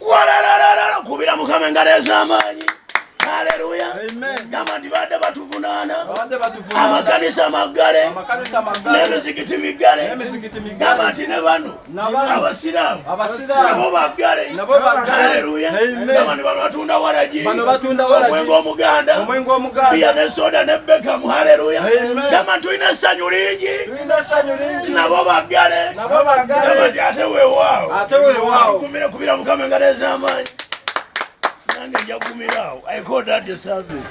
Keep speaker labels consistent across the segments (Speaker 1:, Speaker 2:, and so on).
Speaker 1: Walalala kubira mukama engalo ez'amaanyi. Haleluya. Gamba nti badde batuvunaana. Amakanisa maggale. N'emizikiti miggale. Gamba nti ne bano abasiraamu nabo baggale. Haleluya. Gamba nti bano batunda waragi. Omwenge omuganda. Bia ne soda ne Beckham. Haleluya. Gamba nti tulina essanyu lingi. Nabo baggale. Gamba nti ate weewaawo. Kubira mukama engalo ez'amaanyi. I call that the service.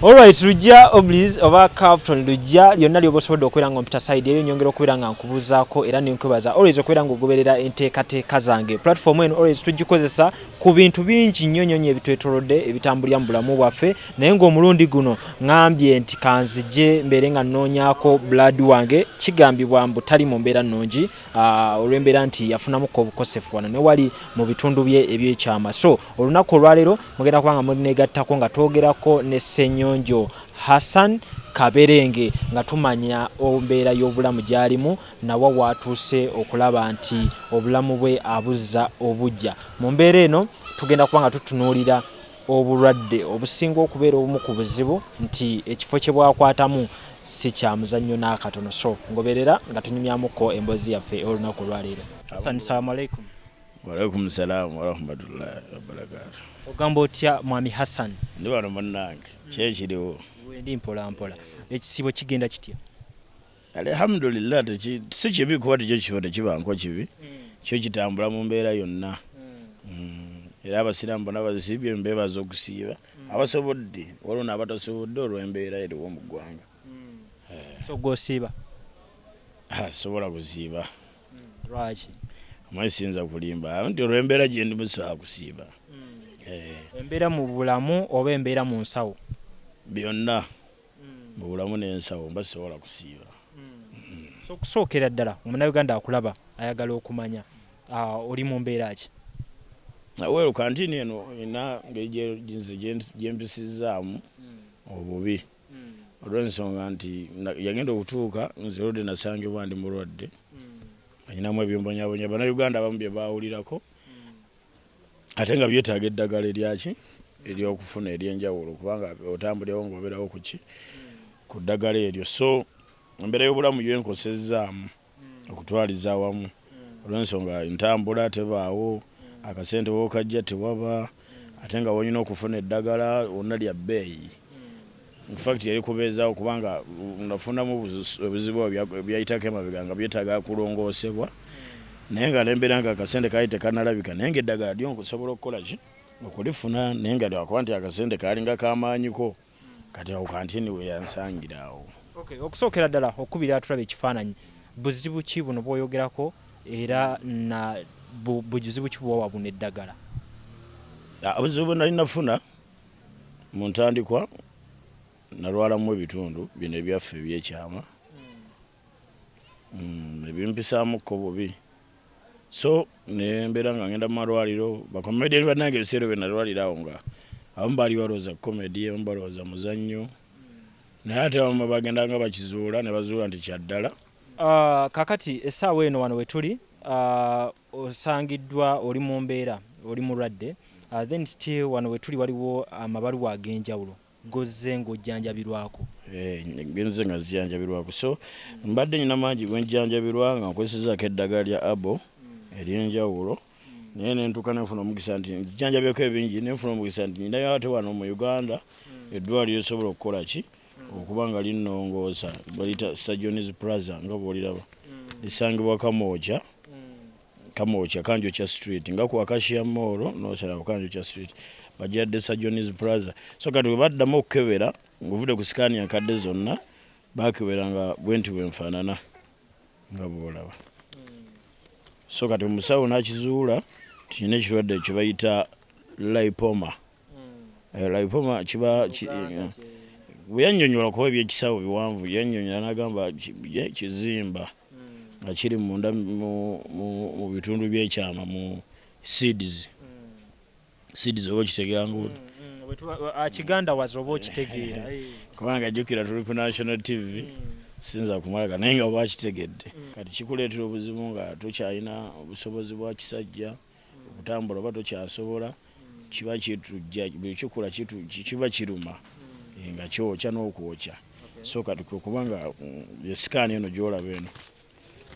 Speaker 2: Alright, Lujja Oblis oba Captain Lujja lyonna lyobosobodde okubeera nga mpita side eyo nyongera okubeera nga nkubuzaako era nenkwebaza always okubeera nga ogoberera enteekateeka zange. Platform eno always tugikozesa ku bintu bingi nnyo nnyo ebitwetoolodde ebitambulira mu bulamu bwaffe, naye ng'omulundi guno ngambye nti kanzije mbeere nga nnoonyaako blood wange, kigambibwa mbu tali mu mbeera nnungi olw'embeera nti yafunamuko obukosefu wano ne wali mu bitundu bye eby'ekyama. So olunaku olwaleero mugenda kubanga muneegattako nga twogerako ne Ssenyonjo Hassan Kaberenge nga tumanya ombeera y'obulamu gy'alimu nawa waatuuse okulaba nti obulamu bwe abuzza obujja. Mu mbeera eno tugenda kubanga tutunuulira obulwadde obusinga okubeera obumu ku buzibu nti ekifo kye bwakwatamu si kya muzannyo n'akatono. So ngoberera nga tunyumyamuko emboozi yaffe olunaku olwaleero. Hassan, salamu alaikum.
Speaker 1: Walaikum salam wa rahmatullahi wa barakatuh.
Speaker 2: Ogamba otya Mwami Hassan?
Speaker 1: Ndi wano munnange kyekiriwo.
Speaker 2: Wendi mpola mpola. Ekisibo kigenda kitya?
Speaker 1: Alhamdulillah si kibi kuba tekyo kifo tekibanko kibi. Kyo kitambula mu mbeera yonna. Era abasiraamu bonna bazisibye mbeebaza okusiiba. Abasobodde waliwo n'abatasobodde olw'embeera eriwo mu ggwanga.
Speaker 2: So gw'osiiba?
Speaker 1: Sobola kusiiba.
Speaker 2: Lwaki?
Speaker 1: Mwesinza kulimba nti olw'embeera gye ndi musobola kusiiba.
Speaker 2: Embeera mu bulamu oba embeera mu nsawo?
Speaker 1: Byonna mu bulamu n'ensawo mba sobola kusiiba.
Speaker 2: So kusookera ddala Omunnayuganda akulaba ayagala okumanya oli mu mbeera ki?
Speaker 1: Well, kantini eno ina gye mbisizzaamu obubi olw'ensonga nti yagenda okutuuka nze olwadde nasangibwa ndi mulwadde anyinamu ebyembonyabonya bannayuganda abamu bye baawulirako ate nga byetaaga eddagala eryaki eryokufuna ery'enjawulo kubanga otambulirawo ng'obeerawo ku ddagala eryo. So embeera y'obulamu yenkosezaamu okutwaliza awamu olw'ensonga entambula tebaawo, akasente wookajja tewaba, ate nga wonyina okufuna eddagala wonna lya bbeeyi. In fact yali kubeezaawo kubanga nafunamu obuzibu ebyayitako emabega nga byetaaga kulongoosebwa naye nga nembeera nga akasente kaali tekanalabika naye nga eddagala lyo nkusobola okukola ki okulifuna naye nga lwakuba nti akasente kaalinga kamaanyiko kati awo kantini we yansangira awo.
Speaker 2: Okay, okusookera ddala okubira atulaba ekifaananyi buzibu ki buno bw'oyogerako era na buzibu ki bwowa buno eddagala?
Speaker 1: Obuzibu nali nafuna mu ntandikwa nalwalamu ebitundu bino ebyaffe ebyekyama ebimpisaamuko bubi. So nembeera nga ngenda mu malwaliro bakomediani bannange ebiseera bye nalwalira awo nga abamu baali balowooza komedi abamu balowooza muzannyo naye ate abamu bagendanga bakizuula ne bazuula nti kyaddala.
Speaker 2: Kakati essaawa eno wano we tuli osangiddwa oli mu mbeera oli mulwadde then still wano we tuli waliwo amabaluwa ag'enjawulo gozze ng'ojjanjabirwako.
Speaker 1: Genze nga zijjanjabirwako. So mbadde nyina mangi gwenjanjabirwa nga nkozesezzaako eddagala lya abo ery'enjawulo naye nentuuka nenfuna omukisa nti nzijanjabyeko ebingi nenfuna omukisa nti ninayo ate wano mu Uganda eddwaliro esobola okukola ki okuba nga linnongoosa baliyita Surgeons Plaza nga bw'oliraba lisangibwa Kamwokya Kanjokya Street nga ku Acacia Mall n'osala ku Kanjokya Street bajjadde Surgeons Plaza. So kati bwe baddamu okukebera ng'ovudde ku sikaani enkadde zonna baakebera nga bwenti bwenfaanana nga bw'olaba. So kati omusawo n'akizuula tulina ekirwadde ekyo bayita lipoma. Lipoma kiba bwe yannyonnyola kuba ebyekisawo biwanvu yannyonnyola n'agamba kizimba nga kiri munda mu bitundu by'ekyama mu seeds oba okitegeera ngu
Speaker 2: Kiganda wazi oba okitegeera
Speaker 1: kubanga jjukira tuli ku National TV sinza kumalaga naye nga oba kitegedde kati kikuleetera obuzibu nga tokyalina obusobozi bwa kisajja kutambula oba tokyasobola kiba kitujja buli kikula kiba kiruma nga kyokya n'okwokya so kati kubanga esikaani eno gy'olaba eno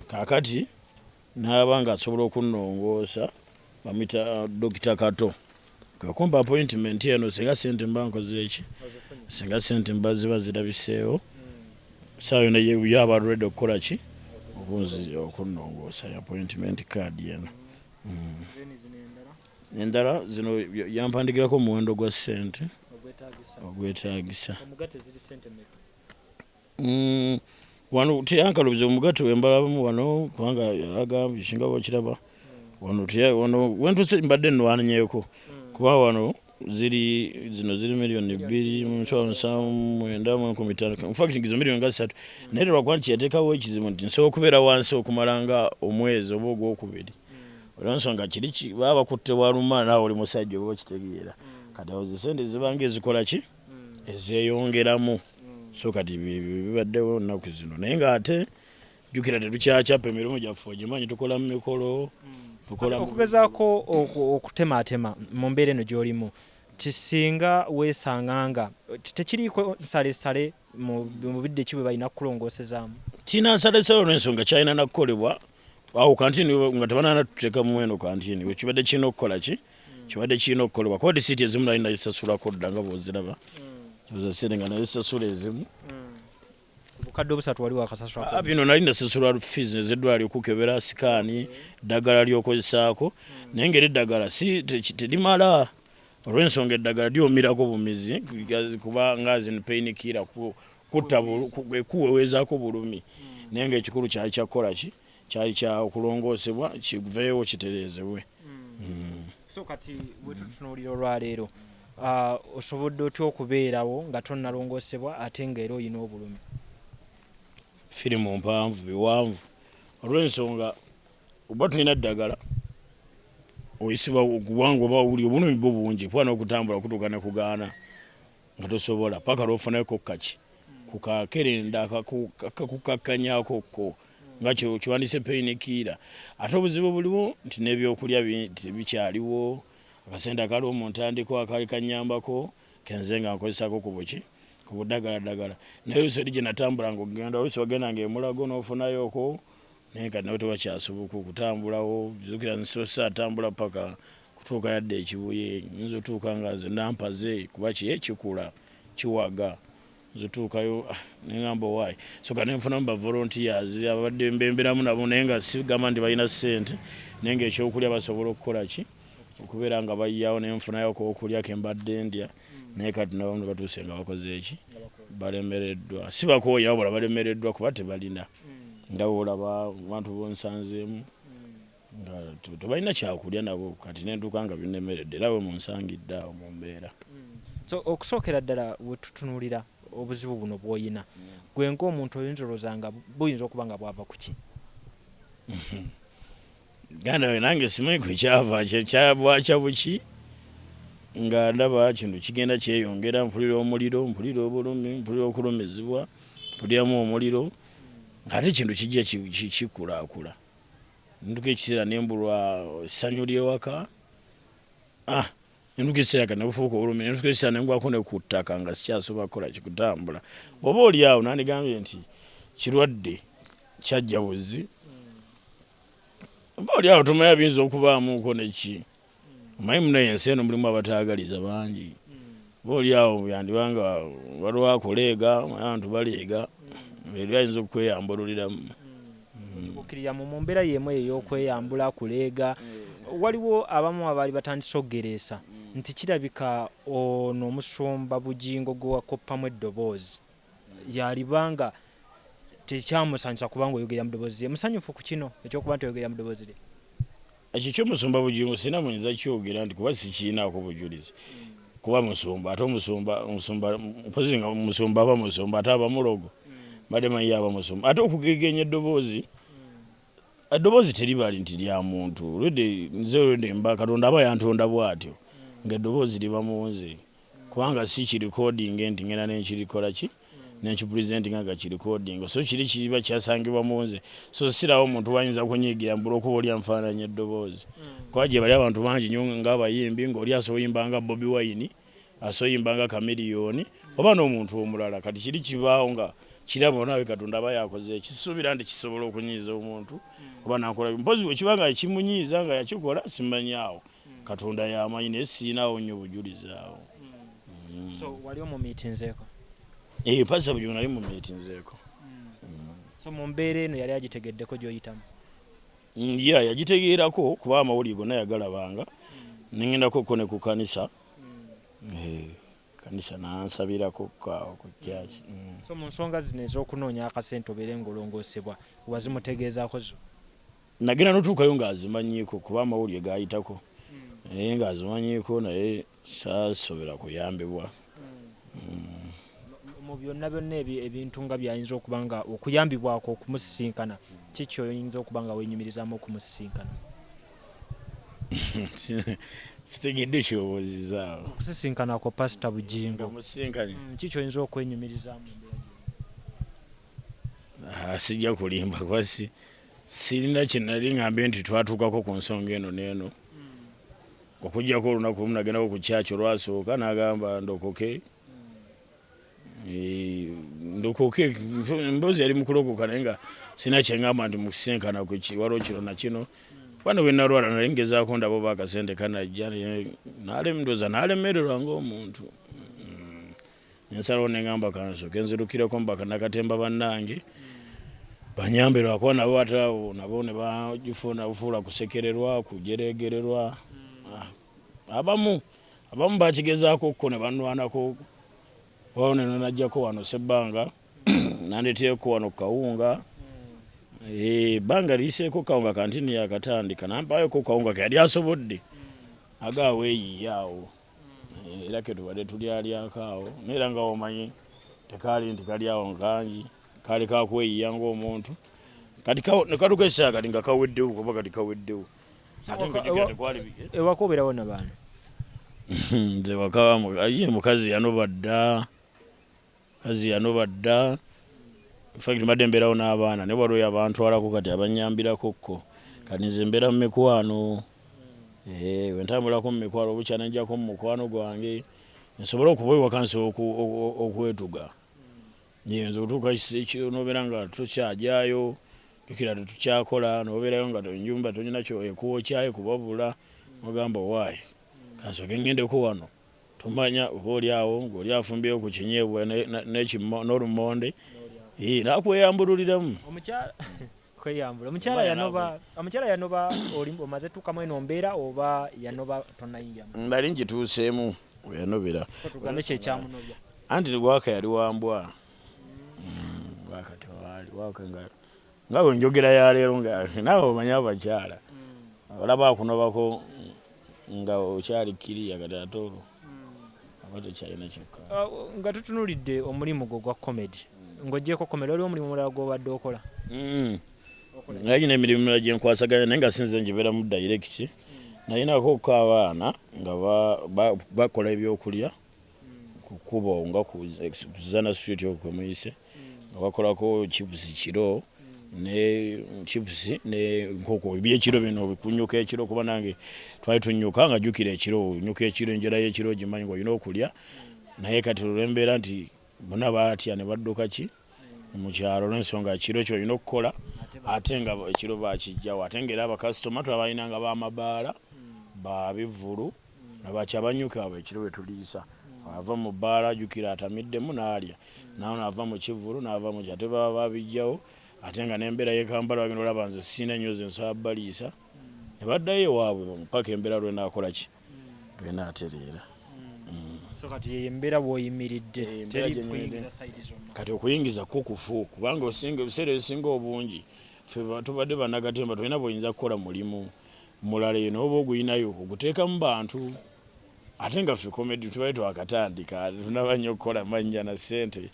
Speaker 1: kaakati n'aba nga asobola okunnongoosa bamuyita Dokita Kato kakumpa appointment eno singa sente mba nkoze eki singa sente mba ziba zirabiseewo saawa yona yaba ready okukola ki okunnongoosa appointment card eno endala zino yampandikirako omuwendo gwa ssente ogwetaagisa wano teyankalubiza omugatte wembalamu wano kubanga yalaga bisinga bwokiraba wano wentuse mbadde nnwanyeeko kuba wano zino ziri miliyoni 2,795 in fact ngizo miliyoni nga 3 naye lwakuba nti yateekawo ekizibu nti nsobola okubeera wansi okumala nga omwezi oba ogwokubiri olw'ensonga kiri baba bakutte waluma naawe oli musajja oba okitegeera kati awo zisente zibanga ezikola ki ezeeyongeramu so kati bibaddewo nnaku zino naye ng'ate jjukira tetukyacapa emirimu gyaffe ogimanyi tukola mu mikolo
Speaker 2: okugezaako okutemaatema mu mbeera eno gy'olimu kisinga weesanga nga tekiriiko nsalesale mu bidde ki bwe balina kukulongoosezaamu
Speaker 1: kiina nsalesale olw'ensonga kyalina nakukolebwa awo kantini nga tebanana tuteeka mu eno kantini wekibadde kirina okukola ki kibadde kirina okukolebwa kuba disiti ezimu nali nazisasulako dda nga bwoziraba kibuza sente nga nazisasula ezimu
Speaker 2: obukadde obusatu wali wakasasulako
Speaker 1: bino nali nasasula fees ezeddwaliro okukebera sikaani eddagala ly'okozesaako naye ngeri eddagala terimala olw'ensonga eddagala lyomirako bumizi kuba nga zino painkiller kutta kuweweezaako bulumi naye ngaekikulu kyali kyakukola ki kyali kya okulongoosebwa kiveewo kitereezebwe
Speaker 2: so kati bwetutunuulira olwaleero osobodde otya okubeerawo nga tonnalongoosebwa ate ng'era oyina obulumi
Speaker 1: firimu mpanvu biwanvu olw'ensonga oba tulina ddagala oyisibwa okuwanga oba wuli obulumi bwo bungi kuba n'okutambula okutuuka ne kugaana nga tosobola paka lwofunako kaki kukakerenda kakukakkanyaakokko nga kiwandise painkiller ate obuzibu buliwo nti n'ebyokulya bikyaliwo akasente akaliwo mu ntandiko akali kannyambako kenze nga nkozesako ku buki ku buddagala naye oluusi eri gye natambulanga okugenda oluusi wagendanga emulago n'ofunayoko naye kati nawe tewakyasoboka okutambulawo zukira nsosa atambula paka kutuuka yadde ekibuye nyinza otuuka nga nze nampaze kuba kikula kiwaga zotuukayo neŋŋamba owaayi so kati nenfunamu ba volunteers abadde mbemberamu nabo naye nga sigamba nti balina ssente naye ngaekyokulya basobola okukola ki okubeera nga bayyawo nenfunayo kokulya kembadde ndya naye kati nabo nebatuuse nga bakoze eki balemereddwa si bakooya wabula balemereddwa kuba tebalina nga olaba abantu bonsanzeemu nga tebalina kyakulya nabo kati nentuuka nga binemeredde era we munsangidde awo mu mbeera
Speaker 2: so okusookera ddala wetutunuulira obuzibu buno bw'oyina gwe ng'omuntu oyinza olowooza buyinza okuba nga bwava ku ki ganda we
Speaker 1: nange simanyi kwe kyava bwakya buki nga ndaba kino kigenda kyeyongera mpulira omuliro mpulira obulumi mpulira okulumizibwa mpuliramu omuliro ng'ate kintu kijja kikulaakula ntuka ekiseera nembulwa essanyu ly'ewaka entuka ekiseera ka nebufuuka obulumi entuka ekiseera nengwako ne ku ttaka nga sikyasobola kukola kikutambula oba oli awo nandigambye nti kirwadde kyajja buzi oba oli awo tomanyi biyinza okubaamuko neki omanyi muno ensi eno mulimu abataagaliza bangi oba oli awo yandibanga waliwo akuleega abantu baleega eri ayinza okweyambululiramu
Speaker 2: kibukirira mu mbeera y'emu ey'okweyambula kuleega waliwo abamu abaali batandise okugereesa nti kirabika ono omusumba Bugingo gwe wakoppamu eddoboozi yalibanga tekyamusanyusa kubanga oyogera mu ddoboozi lye musanyufu ku kino ekyokuba nti oyogera mu ddoboozi lye
Speaker 1: ekyo ky'omusumba Bugingo sina muyinza kyogera nti kuba sikiinaako bujulizi kuba musumba ate mpozi nga musumba aba musumba ate aba mulogo badde manyi aba musumba ate okugegenya eddoboozi teribali nti lya muntu nze olwedde mba Katonda aba yantonda bw'atyo nga eddoboozi liba mu nze kubanga si ki recording nti ngenda nenkirikola ki nenkipresentinga nga kirecording so kiri kiba kyasangibwa munze so sirawo omuntu wayinza kunyigira mbula okuba oli anfaananya eddoboozi kwaje bali abantu bangi nnyo ng'abayimbi ng'oli asoyimba nga Bobi Wine asoyimba nga Chameleone oba n'omuntu omulala kati kiri kibaawo nga kirabo nawe Katonda aba yakoze ekisuubira nti kisobola okunyiiza omuntu oba nakola mpozi wekibanga kimunyiiza nga yakikola simanyaawo Katonda yamanyi naye siinaawo nnyo bujulizi awo.
Speaker 2: So wali mu meetings eko?
Speaker 1: Pasa Bugingo nali mu meetings eko.
Speaker 2: So mu mbeera eno yali agitegeddeko gy'oyitamu?
Speaker 1: Yagitegeerako kuba amawulire gonna yagalabanga nengendako ko ne ku kanisa kanisa nansabirako ku jjaaji.
Speaker 2: So mu nsonga zino ez'okunoonya akasente obeere ng'olongoosebwa wazimutegeezaako zo?
Speaker 1: Nagenda n'otuukayo ng'azimanyiiko kuba amawulire gaayitako naye ng'azimanyiiko naye saasobera kuyambibwa.
Speaker 2: Mu byonna byonna ebintu nga byayinza okuba nga okuyambibwako okumusisinkana kiki oyinza okuba nga wenyumirizaamu okumusisinkana?
Speaker 1: Sitegedde kyobuuzizaawo.
Speaker 2: Okusisinkanako Pastor Bugingo
Speaker 1: Musisinkanye
Speaker 2: kiki oyinza okwenyumirizaamu?
Speaker 1: Sijja kulimba kwasi sirina kye nali ngambe nti twatuukako ku nsonga eno n'eno okujjako olunaku lumu nagendako ku kyaki olwasooka n'agamba ndokoke mboozi yali mukulokoka naye nga sirina kye ngamba nti mukusinkana waliwo kino na kino bano bwe Nalwala nali ngezaako ndaba oba akasente kanajja ndoza n'alemererwa ng'omuntu nensalawo neŋŋamba kansooke nzirukireko mbaka nakatemba bannange banyambirwa kuba nabo ataawo nabo ne bafuula kusekererwa kujeregererwa abamu bakigezaako ko ne banwanako wao neno najjako wano sebbanga nandeteeko wano kawunga banga liiseeko kawunga kantini yakatandika nampaayoko kawunga ke yali asobodde agaaweeyiyaawo era ke tubadde tulyalyako awo neera nga omanyi tekaali nti kali awo nkangi kaali kakweyiya ng'omuntu kati nekatuuka essaawa kati nga kaweddewo kuba kati kaweddewo ate nga tekwali bike
Speaker 2: ewaka obeerawo na baana?
Speaker 1: Nze waka mukazi yanoba dda infact mbadde mbeerawo n'abaana ne waliwo abantwalako kati abanyambirako kati nze mbeera mu mikwano wentambulako mu mikwano bukyana njjako mu mukwano gwange nsobole okuba ewaka nsobola okwetuga nze otuuka kiseekiro n'obeera nga tokyajyayo jjukira tetukyakola n'obeerayo nga enjumba tolina ekuwokyayo kubabula ogamba waayi kansooke ngendeko wano tomanya oba oli awo ng'oli afumbyeyo ku kinyeebwa n'olumonde nakweyambululiramu.
Speaker 2: Omukyala yanoba omaze tuukamu eno mbeera oba yanoba tonayinjamu?
Speaker 1: Nali nkituuseemu we yanobera.
Speaker 2: Tugambe kyekyamunobya.
Speaker 1: Anti waka yali wambwa waka tewaali waka nga we njogera ya leero nga naawe omanyi abakyala olaba akunobako nga okyali kiriya kati ate olwo aba tekyalina kyekka.
Speaker 2: Nga tutunuulidde omulimu gwo gwa comedy ng'oggyeko comedy waliwo omulimu mulala gw'obadde okola? Naye nyina emirimu emirala gye nkwasaganya naye nga sinze ngibeera mu direct nayinako abaana nga bakola ebyokulya ku kkubo nga kuzana street okwe muyise nga bakolako chipusi kiro ne chipusi ne nkoko ebyekiro bino bikunyuka ekiro kuba nange twali tunyuka nga jjukira ekiro nyuka ekiro enjala y'ekiro gimanyi nga olina okulya naye kati olw'embeera nti bonna baatya ne badduka ki mu kyalo olw'ensonga kiro kyo olina okukola ate nga ekiro bakijjawo ate ng'era abakasitoma twabalina nga b'amabaala babivulu nabakya banyuka abo ekiro bwe tuliisa ava mu bbaala jjukira atamiddemu n'alya nawe n'ava mu kivulu n'ava mu kyate baba babijjawo ate nga n'embeera y'ekampala bagenda olaba nze sina nnyo ze nsobola baliisa ne baddayo ewaabwe mpaka embeera lwenaakola ki lwenaatereera. So kati embeera bw'oyimiridde teri kuyingiza sayidi zonna.
Speaker 1: Kati okuyingiza kufu kubanga ebiseera ebisinga obungi ffe tubadde bannagatemba tolina bw'oyinza kukola mulimu mulala eno oba oguyinayo oguteeka mu bantu ate nga ffe komedi tubali twakatandika tunaba nnyo okukola mannya na ssente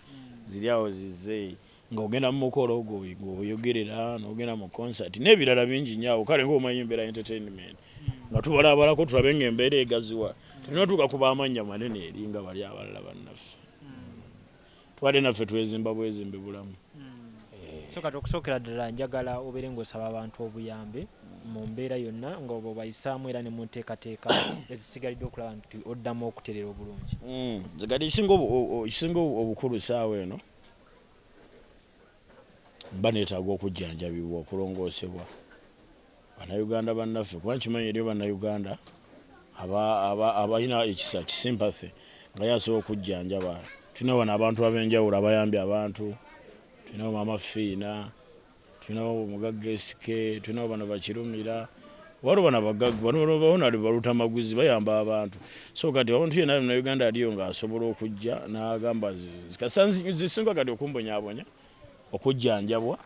Speaker 1: ziri awo zizze ng'ogenda mu mukolo ng'oyogerera n'ogenda mu concert n'ebirala bingi nnyo awo kale ng'omanyi embeera entertainment nga tubalabalako tulabe ng'embeera egaziwa tulina tuuka kuba amannya manene eri nga bali abalala bannaffe twali naffe twezimba bwezimbi bulamu.
Speaker 2: So kati okusookera ddala njagala obeere ng'osaba abantu obuyambi mu mbeera yonna ng'obwo bayisaamu era ne mu nteekateeka ezisigalidde okulaba nti oddamu okutereera obulungi.
Speaker 1: Kati ekisinga obukulu saawa eno baneetaaga okujjanjabibwa okulongoosebwa bannayuganda bannaffe kuba nkimanyi eri bannayuganda abalina ekisa kisimpathy nga yasobola okujjanjaba. Tulina wano abantu ab'enjawulo abayambye abantu, tulinawo Maama Fiina, tulinawo Omugagga Esike, tulinawo bano Bakirumira, waliwo bano abagagga bano ali balutamaguzi bayamba abantu. So kati omuntu yenna Munnayuganda aliyo ng'asobola okujja n'agamba zisinga kati okumbonyaabonya okujjanjabwa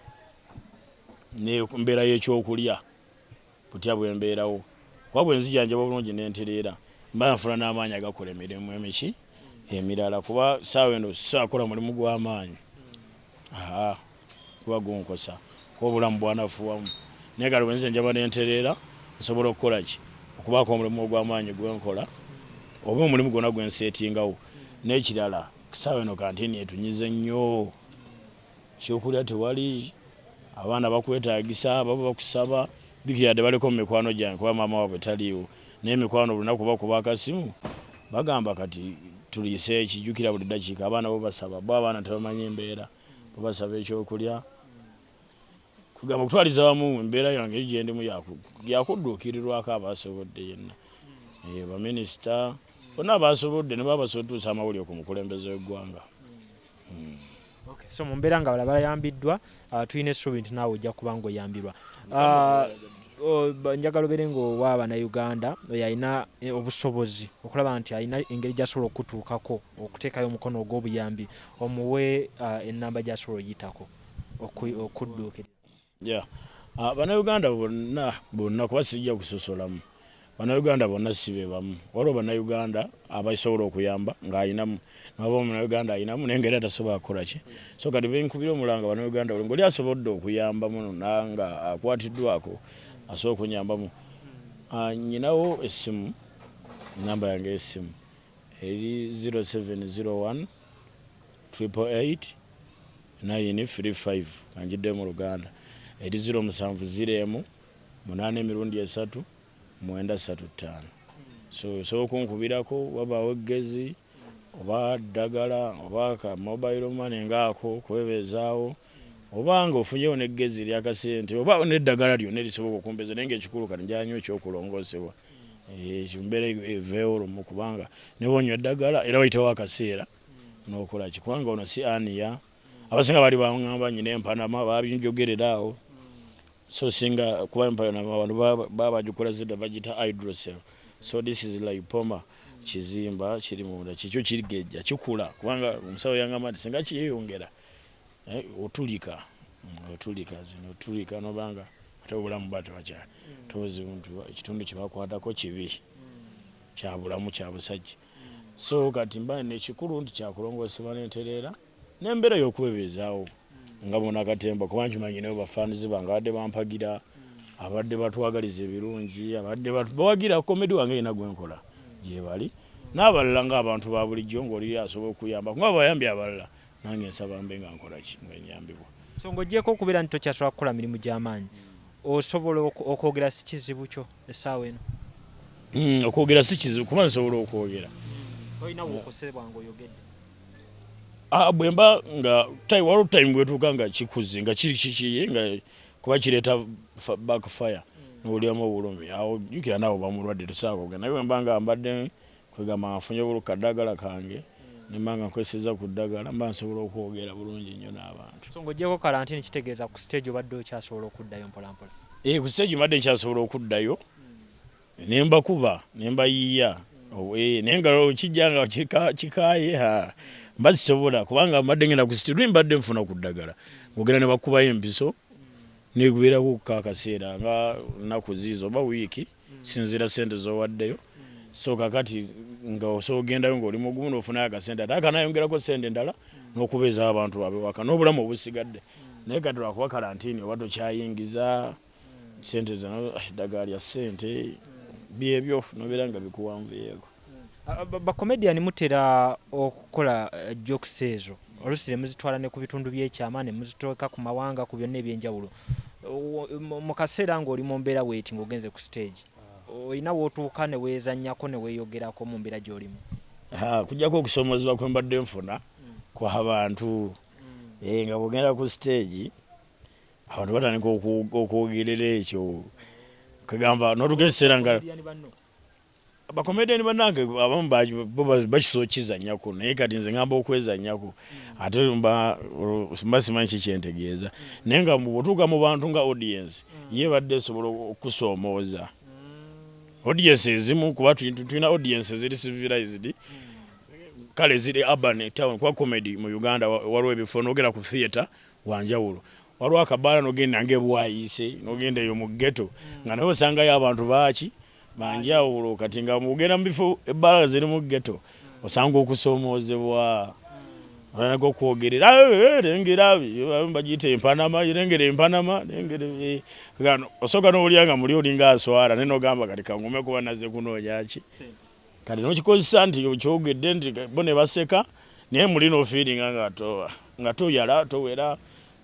Speaker 1: n'embeera y'ekyokulya kutya bw'embeerawo. Kuba bwe nzijanjaba obulungi n'entereera mba nfuna n'amaanyi agakola emirimu emiki emirala kuba saawa eno saakola mulimu gw'amaanyi. Kuba gunkosa kuba obulamu bwanafuwamu. Naye kati bwe nzijanjaba n'entereera nsobola okukola ki? Okubaako omulimu ogw'amaanyi gwenkola oba omulimu gwonna gwe nseetingawo. N'ekirala saawa eno kantini etunyize nnyo. Ekyokulya tewali, abaana bakwetaagisa baba bakusaba bikiradde baliko mu mikwano gyange kuba maama waabwe taliiwo. Naye emikwano lunaku bakuba akasimu bagamba kati tuliise ekijjukira buli ddakiika. Abaana bo basaba, bo abaana tebamanyi embeera, bo basaba ekyokulya. Kugamba okutwaliza wamu embeera yange gye ndimu yakudduukirirwako abasobodde yenna. Baminisita bonna abasobodde ne baba basobola okutuusa amawulire ku mukulembeze w'eggwanga.
Speaker 2: So mu mbeera nga bala bayambiddwa tulina essuubi nti naawe ojja kuba ng'oyambirwa. Njagala obeere ng'owa Bannayuganda oyo alina obusobozi okulaba nti alina engeri gy'asobola okutuukako okuteekayo omukono ogw'obuyambi omuwe ennamba gy'asobola oyitako okudduukirira. Bannayuganda bonna kuba sijja kusosolamu. Bannayuganda bonna si be bamu. Waliwo Bannayuganda abasobola okuyamba ng'ayinamu, naba Omunnayuganda ayinamu naye ng'era tasobola kukola ki. So kati benkubira omulanga Bannayuganda buli ng'oli asobodde okuyambamu nga akwatiddwako asobola okunyambamu. Nyinawo essimu, nnamba yange y'essimu eri 0701 888 935 kanjidde mu Luganda eri 0701 8 935. So osobola okunkubirako wabaawo eggezi oba ddagala oba ka mobile money ngaako kubeezaawo oba ng'ofunyewo n'eggezi ly'akasente oba n'eddagala lyonna erisobola okumpeeza naye ng'ekikulu kati njala nnyo ekyokulongoosebwa. Mbeera eveewo olumu kubanga ne bw'onywa eddagala era wayitawo akaseera n'okola ki kubanga ono si aniya. Abasinga bali baŋŋamba nnyina empanama babinjogerera awo. So singa kuba empanama abantu baba bagikola zedda bagita hydrocell. So this is lipoma, kizimba kiri munda kikyo kirigejja kikula kubanga omusawo yangamba nti singa kiyeyongera otulika nobanga ate obulamu bwate bakyali tozi ekitundu kye bakwatako kibi kya bulamu kya busajja. So kati mba nekikulu nti kyakulongoosebwa n'entereera n'embeera y'okwebeezaawo nga bona Katemba kuba nkimanyi nayo bafaanizi bange abadde bampagira abadde batwagaliza ebirungi abadde bawagira komedi wange ina gwenkola gye bali n'abalala ng'abantu ba bulijjo ng'oli asobola okuyamba nga bayambi abalala nange nsaba mbe nga nkola ki nga nyambibwa. So ng'ogyeko okubeera nti tokyasobola kukola mirimu gy'amaanyi osobola okwogera si kizibu kyo essaawa eno?
Speaker 1: Okwogera si kizibu kuba nsobola okwogera.
Speaker 2: Olina bw'okosebwa ng'oyogedde?
Speaker 1: Bwe mba nga waliwo time bwetuuka nga kikuze nga kiri kikiye nga kuba kireeta backfire n'olyamu obulumi awo jjukira naawe oba mulwadde tosobola kwogera. Naye bwe mba nga mbadde kwegamba nfunye kaddagala kange ne mba nga nkweseza ku ddagala mba nsobola okwogera bulungi nnyo n'abantu.
Speaker 2: So ng'ogyeko kalantini kitegeeza ku stage obadde okyasobola okuddayo mpolampola?
Speaker 1: Ku stage mbadde nkyasobola okuddayo ne mbakuba ne mbayiiya naye nga kijja nga kikaaye mba sisobola kubanga mbadde ngenda ku stage mbadde nfuna ku ddagala ng'ogenda ne bakubayo empiso negubeerako akaseera nga nnaku ziizo oba wiiki sinzira ssente z'owaddeyo. So kakati nga osobola ogendayo ng'oli mugumu n'ofunayo akasente ate akanayongerako ssente endala n'okubeeza abantu abewaka n'obulamu obusigadde. Naye kati lwakuba kalantini oba tokyayingiza ssente zino eddagala lya ssente byebyo nobeera nga bikuwanvuyeeko.
Speaker 2: Bakomediani mutera okukola jokes ezo olusi muzitwala ne ku bitundu by'ekyama ne muzitoka ku mawanga ku byonna ebyenjawulo mu kaseera ng'oli mu mbeera weeti ng'ogenze ku stage olina wootuuka ne weezannyako ne weeyogerako mu mbeera gy'olimu
Speaker 1: kujjako okusoomozebwa kwe mbadde nfuna kw'abantu nga bw'ogenda ku stage abantu batandika okwogerera ekyo kagamba n'otugeesera nga abakomediani bannange abamu bakisokizannyako naye kati nze ngamba okwezannyako ate mba simanyi kikyentegeeza naye nga bw'otuuka mu bantu nga audience ye badde esobola okusoomooza audience ezimu kuba tulina audience ziri civilized kale ziri urban town kwa comedy mu Uganda waliwo ebifo n'ogenda ku theatre wanjawulo waliwo akabaala n'ogenda ng'ebwayise n'ogenda eyo mu ghetto nga naye osangayo abantu baaki banjawulo kati nga mugenda mu bifo ebbaala ziri mu ghetto osanga okusoomoozebwa olanaga okwogerera lengera bagiyita empanama lengera empanama osooka n'owulira nga muli olinga aswala naye n'ogamba kati kangume kuba nazze kunoonya ki kati n'okikozesa nti kyogedde nti bo ne baseka naye muli n'ofiiringa nga toyala towera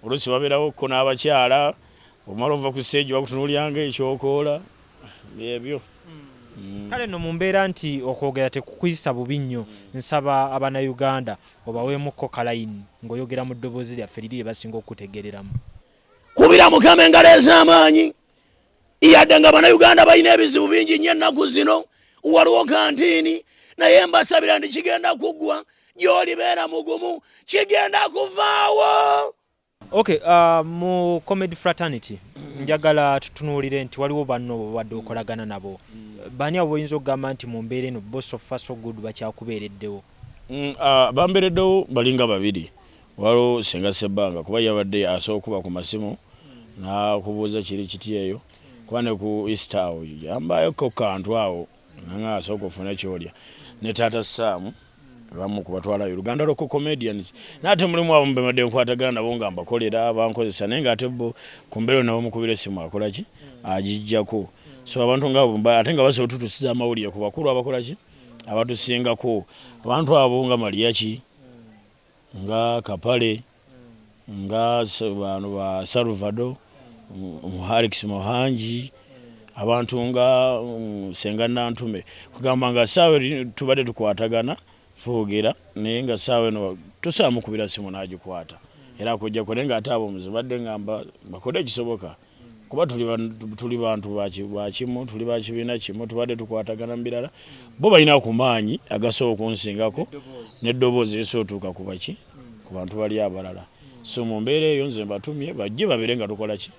Speaker 1: oluusi wabeerawo ko n'abakyala omala ova ku stage bakutunuulyanga ekyokoola ebyo
Speaker 2: kale no mu mbeera nti okwogera tekukuyisa bubi nnyo nsaba Abannayuganda obaweemukko kalayini ng'oyogera mu ddoboozi lyaffe liri lye basinga okutegereramu
Speaker 3: kubira Mukama engalo ez'amaanyi yadde nga Abannayuganda balina ebizibu bingi nnyo ennaku zino waliwo kantiini naye mbasabira ndi kigenda kuggwa gy'olibeera mugumu kigenda kuvaawo.
Speaker 2: Okay, mu comedy fraternity njagala tutunuulire nti waliwo banno babadde okolagana nabo bani abo oyinza okugamba nti mu mbeera eno boss of fast so good bakyakubeereddewo?
Speaker 1: Bambeereddewo balinga babiri. Waliwo Senga Sebbanga kuba yabadde asooka kuba ku masimu n'akubuuza kiri kiti eyo kuba ne ku Easter awo yambayoko kantu awo nga asooka ofuna kyolya ne taata Sam bamu kubatwala Uganda Local Comedians nate mulimu abo mbadde nkwatagana nabo nga mbakolera bankozesa naye nga ate bo ku mbeera nabo mukubira essimu akola ki agijjako so abantu ngabo ate nga basobola otutusiza amawulire ku bakulu abakola ki abatusingako abantu abo nga Maliaki nga Kapale nga bano ba Salvador Alex Mohanji abantu nga Senga Nantume kugamba nga sawe tubadde tukwatagana twogera naye nga saawa eno tosaamukubira simu n'agikwata era kujja kulenga ate abo muzibadde ngamba bakole ekisoboka kuba tuli bantu bakimu tuli bakibiina kimu tubadde tukwatagana mbirala bo balina ku maanyi agasobola okunsingako n'eddoboozi esootuuka ku baki ku bantu bali abalala so mu mbeera eyo nze mbatumye bajje babere nga tukola ki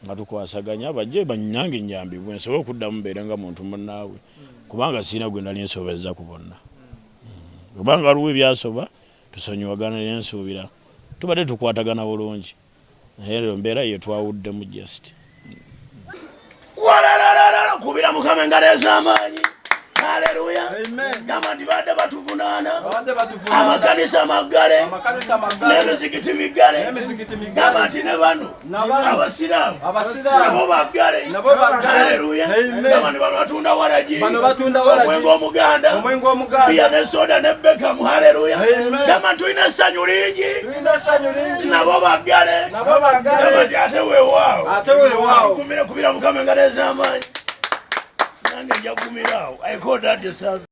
Speaker 1: nga tukwasaganya bajje bannange nnyambibwe nsobole okuddamu mbeere nga muntu munnaawe kubanga sirina gwe nali nsobezza ku bonna kubanga waliwo ebyasoba tusonyiwagana n'ensuubira tubadde tukwatagana bulungi naye leero mbeera ye twawuddemu just
Speaker 3: walalala kubira Mukama engalo ez'amaanyi haleluya gamba nti badde batuvunaana amakanisa maggale n'emizikiti miggale gamba nti ne bano abasiraamu nabo baggale haleluya gamba nti bano batunda waragi omwenge omuganda biya ne soda ne bekamu haleluya gamba nti tulina essanyu lingi nabo baggale gamba nti ate weewaawo kubira Mukama engalo ez'amaanyi nange njakumirawo I call that the service.